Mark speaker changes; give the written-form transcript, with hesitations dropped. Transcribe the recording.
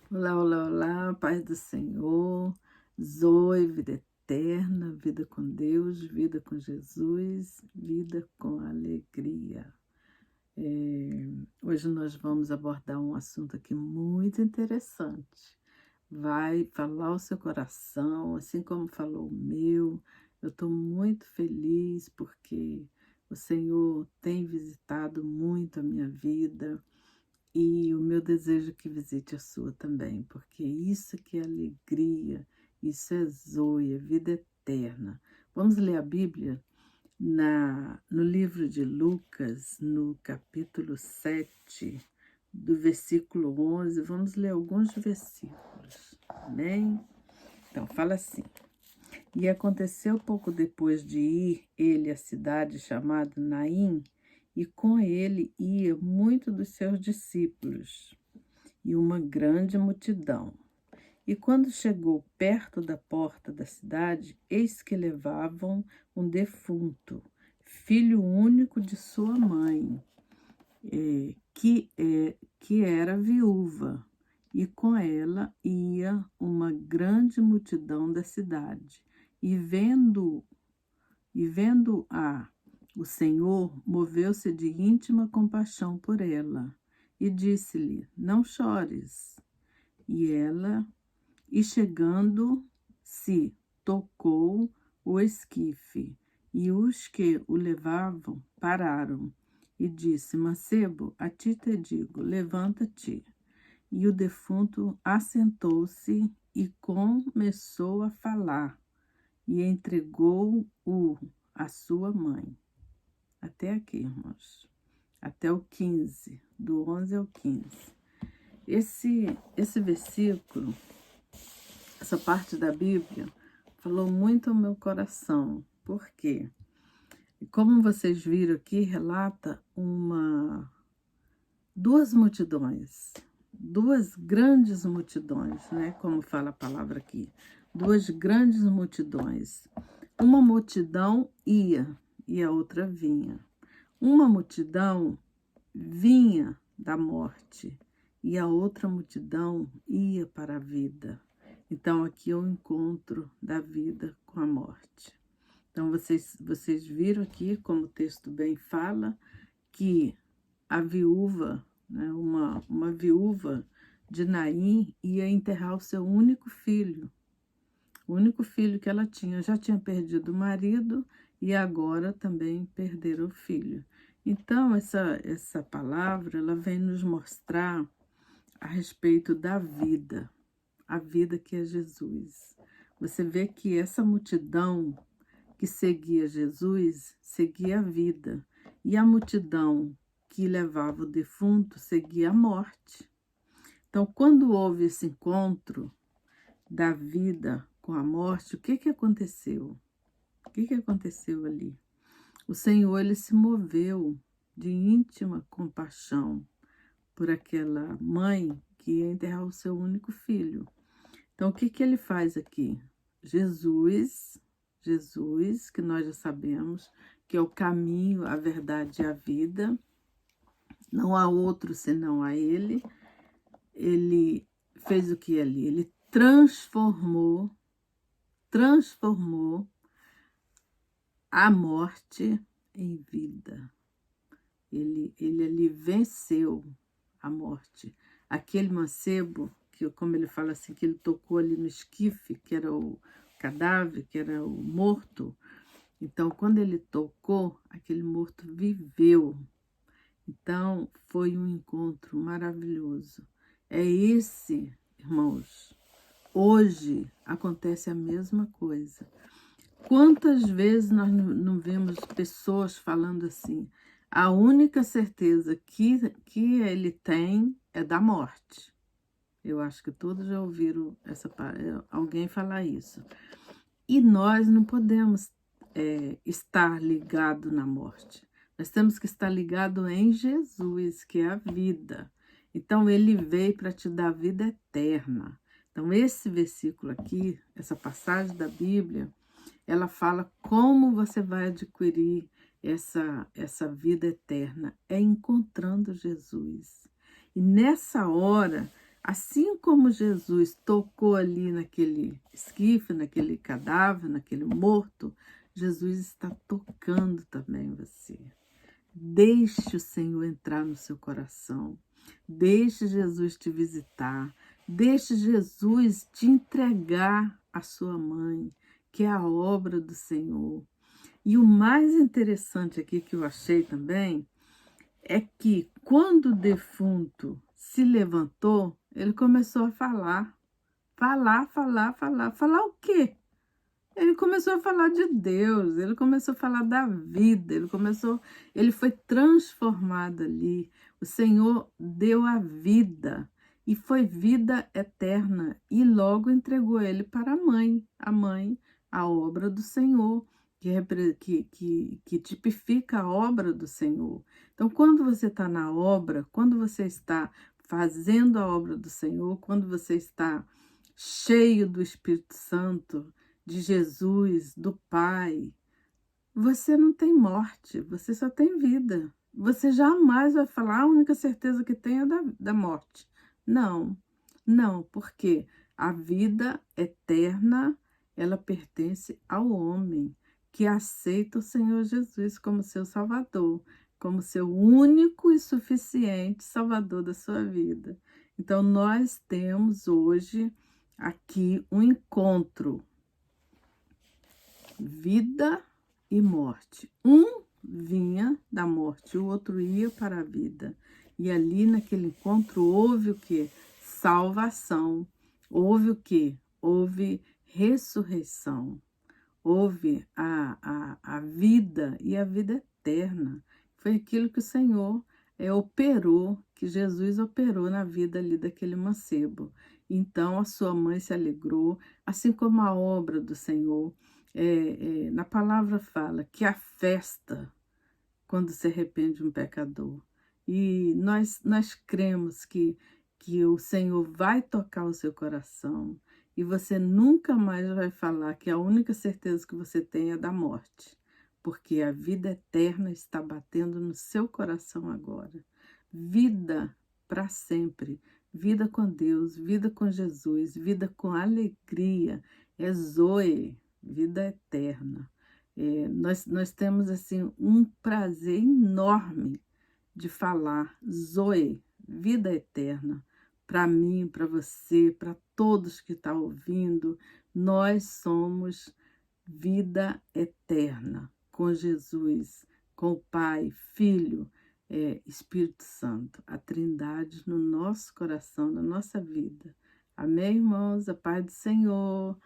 Speaker 1: Olá, olá, olá, paz do Senhor, Zoe, vida eterna, vida com Deus, vida com Jesus, vida com alegria. Hoje nós vamos abordar um assunto aqui muito interessante. Vai falar o seu coração, assim como falou o meu. Eu estou muito feliz porque o Senhor tem visitado muito a minha vida. E o meu desejo é que visite a sua também, porque isso que é alegria, isso é zoe, é vida eterna. Vamos ler a Bíblia no livro de Lucas, no capítulo 7, do versículo 11. Vamos ler alguns versículos, amém? Então, fala assim. E aconteceu pouco depois de ir ele à cidade chamada Naim, e com ele ia muito dos seus discípulos e uma grande multidão. E quando chegou perto da porta da cidade, eis que levavam um defunto, filho único de sua mãe, que era viúva, e com ela ia uma grande multidão da cidade. E vendo-a, o Senhor moveu-se de íntima compaixão por ela e disse-lhe: Não chores. E chegando-se, tocou o esquife, e os que o levavam pararam. E disse: Mancebo, a ti te digo, levanta-te. E o defunto assentou-se e começou a falar, e entregou-o à sua mãe. Até aqui, irmãos. Até o 15, do 11 ao 15. Esse versículo, essa parte da Bíblia, falou muito ao meu coração. Por quê? Como vocês viram aqui, relata duas multidões, duas grandes multidões, né? Como fala a palavra aqui. Duas grandes multidões. Uma multidão ia e a outra vinha. Uma multidão vinha da morte e a outra multidão ia para a vida. Então, aqui é o encontro da vida com a morte. Então, vocês viram aqui, como o texto bem fala, que a viúva, né, uma viúva de Naim, ia enterrar o seu único filho. O único filho que ela tinha. Já tinha perdido o marido e agora também perderam o filho. Então, essa palavra, ela vem nos mostrar a respeito da vida, a vida que é Jesus. Você vê que essa multidão que seguia Jesus, seguia a vida, e a multidão que levava o defunto seguia a morte. Então, quando houve esse encontro da vida com a morte, o que aconteceu? O que aconteceu ali? O Senhor, ele se moveu de íntima compaixão por aquela mãe que ia enterrar o seu único filho. Então, o que ele faz aqui? Jesus, que nós já sabemos que é o caminho, a verdade e a vida, não há outro senão a ele. Ele fez o que ali? Ele transformou a morte em vida. Ele ali venceu a morte. Aquele mancebo, que como ele fala assim, que ele tocou ali no esquife, que era o cadáver, que era o morto. Então, quando ele tocou, aquele morto viveu. Então, foi um encontro maravilhoso. É esse, irmãos, hoje acontece a mesma coisa. Quantas vezes nós não vemos pessoas falando assim, a única certeza que ele tem é da morte. Eu acho que todos já ouviram alguém falar isso. E nós não podemos estar ligado na morte. Nós temos que estar ligado em Jesus, que é a vida. Então, ele veio para te dar vida eterna. Então, esse versículo aqui, essa passagem da Bíblia, ela fala como você vai adquirir essa vida eterna. É encontrando Jesus. E nessa hora, Assim como Jesus tocou ali naquele esquife, naquele cadáver, naquele morto, Jesus está tocando também você. Deixe o Senhor entrar no seu coração. Deixe Jesus te visitar. Deixe Jesus te entregar a sua mãe, que é a obra do Senhor. E o mais interessante aqui que eu achei também é que quando o defunto se levantou, ele começou a falar. Falar o quê? Ele começou a falar de Deus, ele começou a falar da vida, ele foi transformado ali. O Senhor deu a vida e foi vida eterna e logo entregou ele para a mãe, a obra do Senhor, que tipifica a obra do Senhor. Então, quando você está na obra, quando você está fazendo a obra do Senhor, quando você está cheio do Espírito Santo, de Jesus, do Pai, você não tem morte, você só tem vida. Você jamais vai falar, a única certeza que tem é da morte. Não, não, porque a vida eterna, ela pertence ao homem que aceita o Senhor Jesus como seu Salvador, como seu único e suficiente Salvador da sua vida. Então, nós temos hoje aqui um encontro, vida e morte. Um vinha da morte, o outro ia para a vida. E ali naquele encontro houve o que? Salvação. Houve o que? Houve ressurreição. Houve a vida e a vida eterna. Foi aquilo que o Senhor operou, que Jesus operou na vida ali daquele mancebo. Então a sua mãe se alegrou, assim como a obra do Senhor. Na palavra fala que a festa quando se arrepende um pecador. E nós cremos que o Senhor vai tocar o seu coração e você nunca mais vai falar que a única certeza que você tem é da morte, porque a vida eterna está batendo no seu coração agora. Vida para sempre, vida com Deus, vida com Jesus, vida com alegria, é Zoe, vida eterna. Nós temos assim um prazer enorme de falar Zoe, vida eterna, para mim, para você, para todos que estão ouvindo. Nós somos vida eterna com Jesus, com o Pai, Filho, Espírito Santo, a Trindade no nosso coração, na nossa vida. Amém, irmãos? A paz do Senhor.